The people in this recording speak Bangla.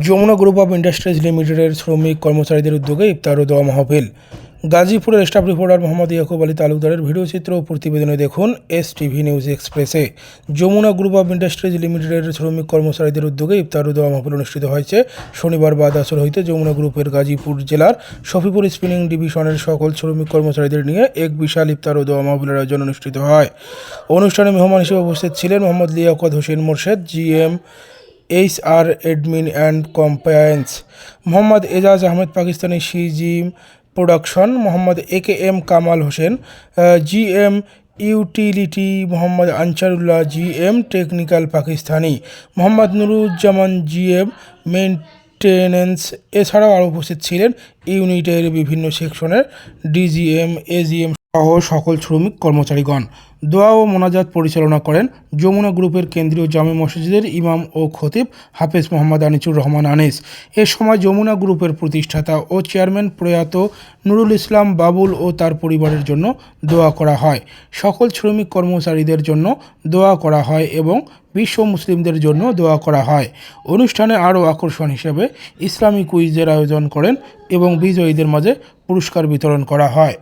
যমুনা গ্রুপ অফ ইন্ডাস্ট্রিজ লিমিটেডের শ্রমিক কর্মচারীদের উদ্যোগে ইফতার ও দোয়া মাহফিল। গাজীপুরের স্টাফ রিপোর্টার মোহাম্মদ ইয়াকুব আলী তালুকদারের ভিডিও চিত্র ও প্রতিবেদনে দেখুন STV নিউজ এক্সপ্রেসে। যমুনা গ্রুপ অফ ইন্ডাস্ট্রিজ লিমিটেডের শ্রমিক কর্মচারীদের উদ্যোগে ইফতার ও দোয়া মাহফিল অনুষ্ঠিত হয়েছে শনিবার বাদ আসর হইতে যমুনা গ্রুপের গাজীপুর জেলার শফিপুর স্পিনিং ডিভিশনের সকল শ্রমিক কর্মচারীদের নিয়ে এক বিশাল ইফতার ও দোয়া মাহফিলের আয়োজন অনুষ্ঠিত হয়। অনুষ্ঠানে মেহমান হিসেবে উপস্থিত ছিলেন Mohammad Liakat Hossain Morshed, GM HR admin and compliance, Mohammad Ejaz Ahmed Pakistani সিজিম production, Mohammad AKM Kamal Hossain, GM utility, Mohammad Ansarullah, GM technical Pakistani, Mohammad Nuruzzaman, GM maintenance. এছাড়াও আরও উপস্থিত ছিলেন ইউনিটের বিভিন্ন সেকশনের DGM, AGM সহ সকল শ্রমিক কর্মচারীগণ। দোয়া ও মোনাজাত পরিচালনা করেন যমুনা গ্রুপের কেন্দ্রীয় জামে মসজিদের ইমাম ও খতিব হাফেজ মোহাম্মদ আনিসুর রহমান আনিস। এ সময় যমুনা গ্রুপের প্রতিষ্ঠাতা ও চেয়ারম্যান প্রয়াত নুরুল ইসলাম বাবুল ও তার পরিবারের জন্য দোয়া করা হয়। সকল শ্রমিক কর্মচারীদের জন্য দোয়া করা হয় এবং বিশ্ব মুসলিমদের জন্য দোয়া করা হয়। অনুষ্ঠানে আরও আকর্ষণ হিসেবে ইসলামী কুইজের আয়োজন করেন এবং বিজয়ীদের মাঝে পুরস্কার বিতরণ করা হয়।